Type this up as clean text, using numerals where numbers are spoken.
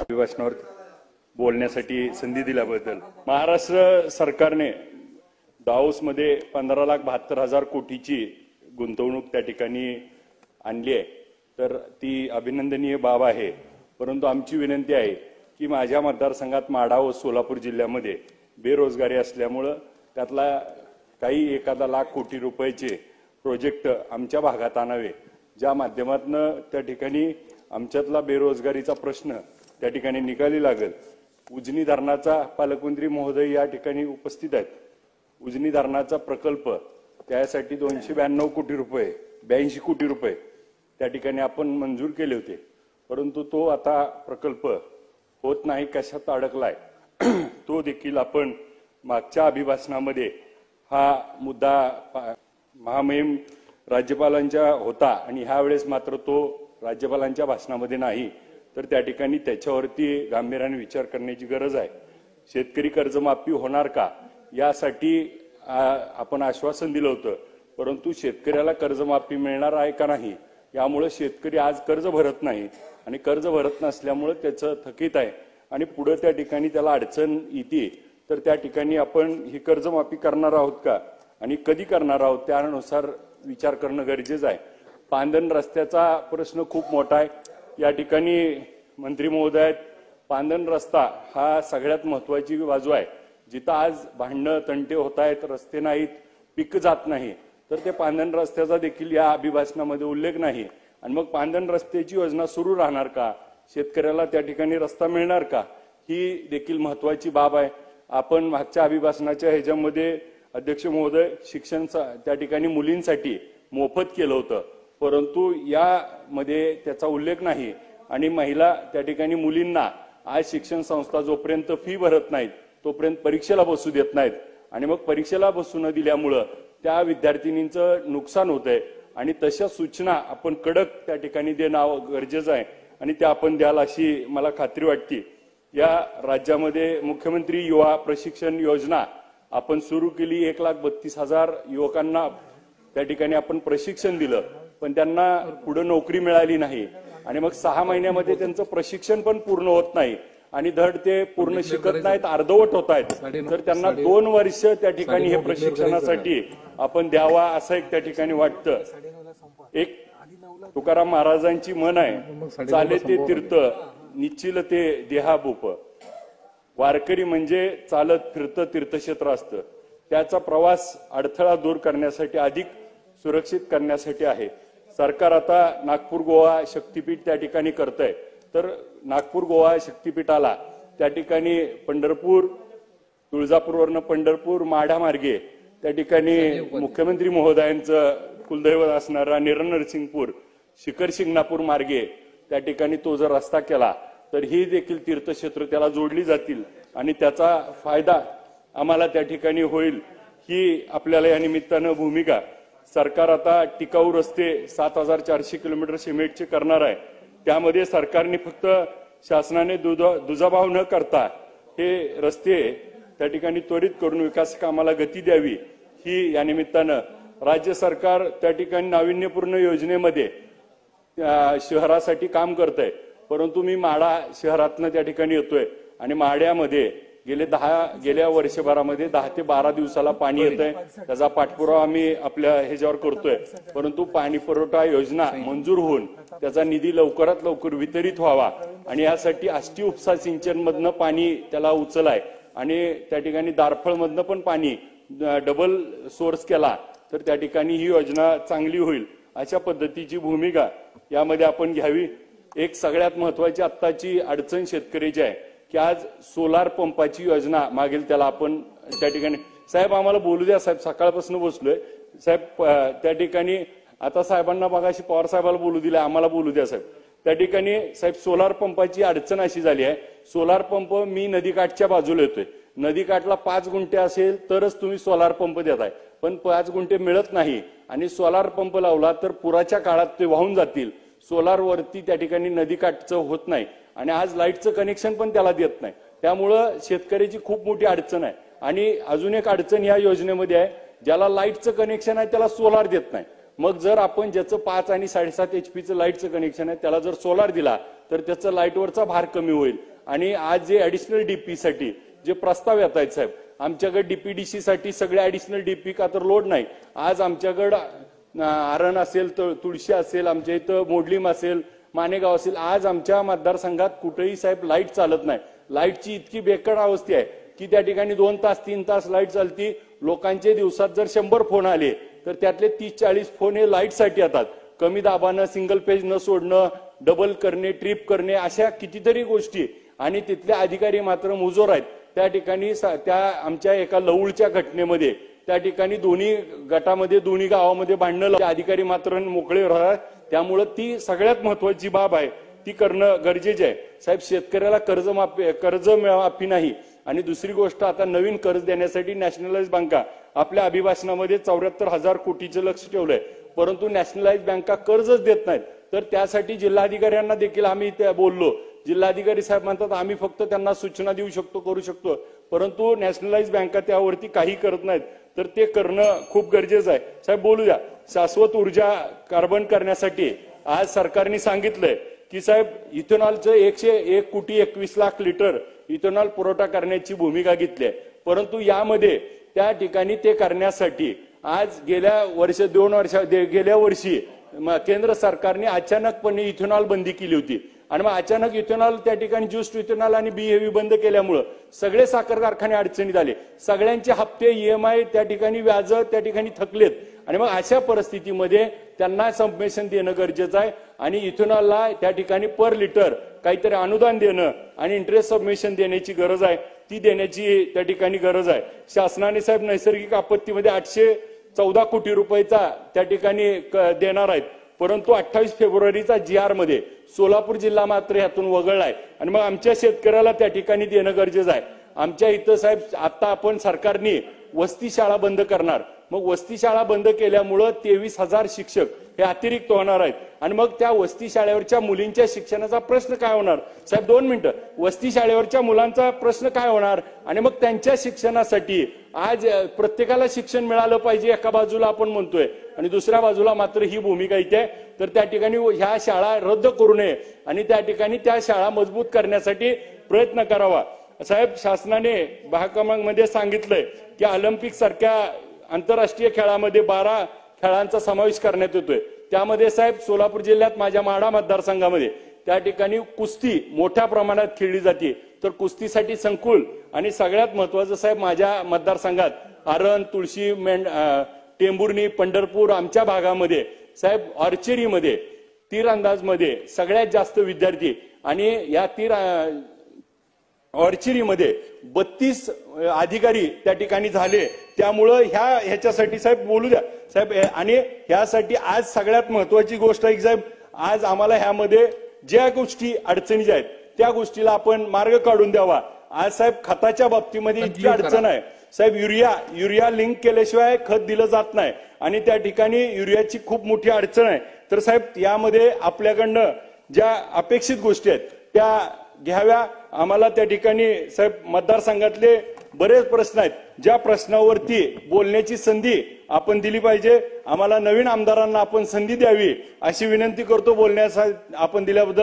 अभिभाषणावर बोलण्यासाठी संधी दिल्याबद्दल महाराष्ट्र सरकारने दाओसमध्ये 15,72,000 कोटीची गुंतवणूक त्या ठिकाणी आणली आहे, तर ती अभिनंदनीय बाब आहे। परंतु आमची विनंती आहे की माझ्या मतदारसंघात माढा व सोलापूर जिल्ह्यामध्ये बेरोजगारी असल्यामुळे त्यातला काही एखादा लाख कोटी रुपयाचे प्रोजेक्ट आमच्या भागात आणावे, ज्या माध्यमातून त्या ठिकाणी आमच्यातला बेरोजगारीचा प्रश्न त्या ठिकाणी निकाली लागेल। उजनी धरणाचा पालकमंत्री महोदय या ठिकाणी उपस्थित आहेत। उजनी धरणाचा प्रकल्प त्यासाठी 292 कोटी रुपये 82 कोटी रुपये त्या ठिकाणी आपण मंजूर केले होते, परंतु तो आता प्रकल्प होत नाही, कशात अडकलाय तो देखील आपण मागच्या अभिभाषणामध्ये हा मुद्दा महामहिम राज्यपालांच्या होता आणि ह्या वेळेस मात्र तो राज्यपालांच्या भाषणामध्ये नाही, तर त्या ठिकाणी त्याच्यावरती गांभीर्याने विचार करण्याची गरज आहे। शेतकरी कर्जमाफी होणार का यासाठी आपण आश्वासन दिलं होतं, परंतु शेतकऱ्याला कर्जमाफी मिळणार आहे का नाही यामुळे शेतकरी आज कर्ज भरत नाही आणि कर्ज भरत नसल्यामुळे त्याचं थकीत आहे आणि पुढे त्या ठिकाणी त्याला अडचण येते। तर त्या ठिकाणी आपण ही कर्जमाफी करणार आहोत का आणि कधी करणार आहोत त्यानुसार विचार करणं गरजेचं आहे। पांदन रस्त्याचा प्रश्न खूप मोठा आहे। या ठिकाणी मंत्री महोदय, पांदन रस्ता हा सगळ्यात महत्त्वाची बाजू आहे, जिथं आज भांडणं तंटे होत आहेत, रस्ते नाहीत, पीक जात नाही, तर ते पांदन रस्त्याचा देखील या अभिभाषणामध्ये उल्लेख नाही। आणि मग पांदन रस्त्याची योजना सुरू राहणार का, शेतकऱ्याला त्या ठिकाणी रस्ता मिळणार का, ही देखील महत्त्वाची बाब आहे। आपण मागच्या अभिभाषणाच्या ह्याच्यामध्ये अध्यक्ष महोदय शिक्षण त्या ठिकाणी मुलींसाठी मोफत केलं होतं, परंतु यामध्ये त्याचा उल्लेख नाही आणि महिला त्या ठिकाणी मुलींना आज शिक्षण संस्था जोपर्यंत फी भरत नाहीत तोपर्यंत परीक्षेला बसू देत नाहीत आणि मग परीक्षेला बसू न दिल्यामुळं त्या विद्यार्थिनींचं नुकसान होतंय आणि तशा सूचना आपण कडक त्या ठिकाणी देणं गरजेचं आहे आणि त्या आपण द्याल अशी मला खात्री वाटते। या राज्यामध्ये मुख्यमंत्री युवा प्रशिक्षण योजना आपण सुरू केली, 1,32,000 युवकांना त्या ठिकाणी आपण प्रशिक्षण दिलं, पण त्यांना पुढे नोकरी मिळाली नाही आणि मग 6 महिन्यामध्ये त्यांचं प्रशिक्षण पण पूर्ण होत नाही आणि धड ते पूर्ण शिकत नाहीत, अर्धवट होत आहेत, तर त्यांना 2 वर्ष त्या ठिकाणी हे प्रशिक्षणासाठी आपण द्यावा असं एक त्या ठिकाणी वाटतं। एक तुकाराम महाराजांची म्हण आहे, चाले ते तीर्थ निश्चिल ते देहाभूप। वारकरी म्हणजे चालत फिरतं तीर्थक्षेत्र असतं, त्याचा प्रवास अडथळा दूर करण्यासाठी अधिक सुरक्षित करण्यासाठी आहे। सरकार आता नागपूर गोवा शक्तीपीठ त्या ठिकाणी करतंय, तर नागपूर गोवा शक्तीपीठाला त्या ठिकाणी पंढरपूर, तुळजापूरवरनं पंढरपूर, माढा मार्गे त्या ठिकाणी मुख्यमंत्री महोदयांचं कुलदैवत असणारा निरनरसिंगपूर, शिखर शिंगणापूर मार्गे त्या ठिकाणी तो जर रस्ता केला तर ही देखील तीर्थक्षेत्र त्याला जोडली जातील आणि त्याचा फायदा आम्हाला त्या ठिकाणी होईल, ही आपल्याला या निमित्तानं भूमिका। सरकार आता टिकाऊ रस्ते 7,400 किलोमीटर सिमेंटचे करणार आहे, त्यामध्ये सरकारने फक्त शासनाने दुजाभाव न करता हे रस्ते त्या ठिकाणी त्वरित करून विकास कामाला गती द्यावी, ही या निमित्तानं राज्य सरकार त्या ठिकाणी नाविन्यपूर्ण योजनेमध्ये शहरासाठी काम करतंय। परंतु मी माढा शहरातनं त्या ठिकाणी येतोय आणि माढ्यामध्ये गेल्या वर्षभरामध्ये 10 ते 12 दिवसाला पाणी येतंय, त्याचा पाठपुरावा आम्ही आपल्या ह्याच्यावर करतोय, परंतु पाणी पुरवठा योजना मंजूर होऊन त्याचा निधी लवकरात लवकर वितरित व्हावा आणि यासाठी आष्टी उपसा सिंचन मधनं पाणी त्याला उचलाय आणि त्या ठिकाणी दारफळ मधनं पण पाणी डबल सोर्स केला तर त्या ठिकाणी ही योजना चांगली होईल, अशा पद्धतीची भूमिका यामध्ये आपण घ्यावी। एक सगळ्यात महत्वाची आत्ताची अडचण शेतकऱ्याची आहे की आज सोलार पंपाची योजना मागेल त्याला आपण त्या ठिकाणी साहेब आम्हाला बोलू द्या साहेब, सकाळपासून बसलोय साहेब त्या ठिकाणी। आता साहेबांना मगाशी पवार साहेबाला बोलू दिले, आम्हाला बोलू द्या साहेब। त्या ठिकाणी साहेब सोलार पंपाची अडचण अशी झाली आहे, सोलार पंप मी नदीकाठच्या बाजूला येतोय, नदीकाठला 5 गुंठे असेल तरच तुम्ही सोलार पंप देताय, पण 5 गुंठे मिळत नाही आणि सोलार पंप लावला तर पुराच्या काळात ते वाहून जातील, सोलार वरती त्या ठिकाणी नदीकाठचं होत नाही आणि आज लाईटचं कनेक्शन पण त्याला देत नाही, त्यामुळं शेतकऱ्याची खूप मोठी अडचण आहे। आणि अजून एक अडचण या योजनेमध्ये आहे, ज्याला लाईटचं कनेक्शन आहे त्याला सोलार देत नाही। मग जर आपण ज्याचं 5 आणि 7.5 HP लाईटचं कनेक्शन आहे त्याला जर सोलार दिला तर त्याचं लाईटवरचा भार कमी होईल आणि आज जे ऍडिशनल डीपी साठी जे प्रस्ताव येत आहेत साहेब, आमच्याकडे डीपीडीसी साठी सगळे ऍडिशनल डीपी का तर लोड नाही. आज आमच्याकडे आरण असेल, तुळशी असेल, आमच्या इथं मोडलीम असेल, मानेगाव असेल, आज आमच्या मतदारसंघात कुठेही साहेब लाईट चालत नाही. लाईटची इतकी बेकार अवस्था आहे की त्या ठिकाणी 2 तास 3 तास लाईट चालती. लोकांचे दिवसात जर 100 फोन आले तर त्यातले 30-40 फोन हे लाईटसाठी येतात. कमी दाबानं सिंगल पेज न सोडणं, डबल करणे, ट्रिप करणे, अशा कितीतरी गोष्टी. आणि तिथले अधिकारी मात्र मुजोर आहेत. त्या ठिकाणी त्या आमच्या एका लवळच्या घटनेमध्ये त्या ठिकाणी दोन्ही गटामध्ये दोन्ही गावामध्ये भांडणं, अधिकारी मात्र मोकळे राहतात. त्यामुळे ती सगळ्यात महत्वाची बाब आहे, ती करणं गरजेचे आहे. साहेब, शेतकऱ्याला कर्जमाफी नाही. आणि दुसरी गोष्ट, आता नवीन कर्ज देण्यासाठी नॅशनलाइज बँका आपल्या अभिभाषणामध्ये 74,000 कोटीचं लक्ष ठेवलंय, परंतु नॅशनलाइज बँका कर्जच देत नाहीत. तर त्यासाठी जिल्हाधिकाऱ्यांना देखील आम्ही बोललो. जिल्हाधिकारी साहेब म्हणतात आम्ही फक्त त्यांना सूचना देऊ शकतो, करू शकतो, परंतु नॅशनलाइज बँका त्यावरती काही करत नाहीत. तर ते करणं खूप गरजेचं आहे. साहेब, बोलू द्या. शाश्वत ऊर्जा कार्बन करण्यासाठी आज सरकारने सांगितलंय की साहेब इथेनॉलचं 101 कोटी 21 लाख लिटर इथेनॉल पुरवठा करण्याची भूमिका घेतली आहे. परंतु यामध्ये त्या ठिकाणी ते करण्यासाठी आज गेल्या वर्षी केंद्र सरकारने अचानकपणे इथेनॉल बंदी केली होती. आणि मग अचानक इथेनॉल त्या ठिकाणी ज्यूस्ड इथेनॉल आणि बी हेवी बंद केल्यामुळे सगळे साखर कारखाने अडचणीत आले. सगळ्यांचे हप्ते, EMI त्या ठिकाणी, व्याज त्या ठिकाणी थकलेत. आणि मग अशा परिस्थितीमध्ये त्यांना सबमिशन देणं गरजेचं आहे. आणि इथेनॉलला त्या ठिकाणी पर लिटर काहीतरी अनुदान देणं आणि इंटरेस्ट सबमिशन देण्याची गरज आहे, ती देण्याची त्या ठिकाणी गरज आहे. शासनाने साहेब नैसर्गिक आपत्तीमध्ये 814 कोटी रुपयाचा त्या ठिकाणी देणार आहेत. परंतु 28 फेब्रुवारीचा GR मध्ये सोलापूर जिल्हा मात्र यातून वगळलाय. आणि मग आमच्या शेतकऱ्याला त्या ठिकाणी देणं गरजेचं आहे. आमच्या इथं साहेब आता आपण सरकारने वस्ती शाळा बंद करणार. मग वस्ती शाळा बंद केल्यामुळं 23,000 शिक्षक हे अतिरिक्त होणार आहेत. आणि मग त्या वस्ती शाळेवरच्या मुलींच्या शिक्षणाचा प्रश्न काय होणार? साहेब 2 मिनिटं. वस्ती शाळेवरच्या मुलांचा प्रश्न काय होणार? आणि मग त्यांच्या शिक्षणासाठी आज प्रत्येकाला शिक्षण मिळालं पाहिजे एका बाजूला आपण म्हणतोय, आणि दुसऱ्या बाजूला मात्र ही भूमिका इथे. तर त्या ठिकाणी ह्या शाळा रद्द करू नये आणि त्या ठिकाणी त्या शाळा मजबूत करण्यासाठी प्रयत्न करावा. साहेब, शासनाने महाक्रमांकमध्ये सांगितलंय की ऑलिम्पिक सारख्या आंतरराष्ट्रीय खेळामध्ये 12 खेळांचा समावेश करण्यात येतोय. त्यामध्ये साहेब सोलापूर जिल्ह्यात माझ्या माढा मतदारसंघामध्ये त्या ठिकाणी कुस्ती मोठ्या प्रमाणात खेळली जाते. तर कुस्तीसाठी संकुल आणि सगळ्यात महत्वाचं साहेब माझ्या मतदारसंघात आरण, तुळशी, टेंभुर्णी, पंढरपूर आमच्या भागामध्ये साहेब आर्चरीमध्ये, तीरंदाजमध्ये सगळ्यात जास्त विद्यार्थी. आणि या आर्चरीमध्ये 32 अधिकारी त्या ठिकाणी झाले. त्यामुळं ह्याच्यासाठी साहेब बोलू द्या साहेब. आणि ह्यासाठी आज सगळ्यात महत्वाची गोष्ट आहे साहेब, आज आम्हाला ह्यामध्ये ज्या गोष्टी अडचणीच्या आहेत त्या गोष्टीला आपण मार्ग काढून द्यावा. आज साहेब खताच्या बाबतीमध्ये इतकी अडचण आहे साहेब, युरिया लिंक केल्याशिवाय खत दिलं जात नाही आणि त्या ठिकाणी युरियाची खूप मोठी अडचण आहे. तर साहेब यामध्ये आपल्याकडनं ज्या अपेक्षित गोष्टी आहेत त्या घ्याव्या. आम्हाला त्या ठिकाणी साहेब मतदारसंघातले बरेच प्रश्न आहेत, ज्या प्रश्नावरती बोलण्याची संधी आपण दिली पाहिजे. आम्हाला नवीन आमदारांना आपण संधी द्यावी अशी विनंती करतो. बोलण्यासाठी आपण दिल्याबद्दल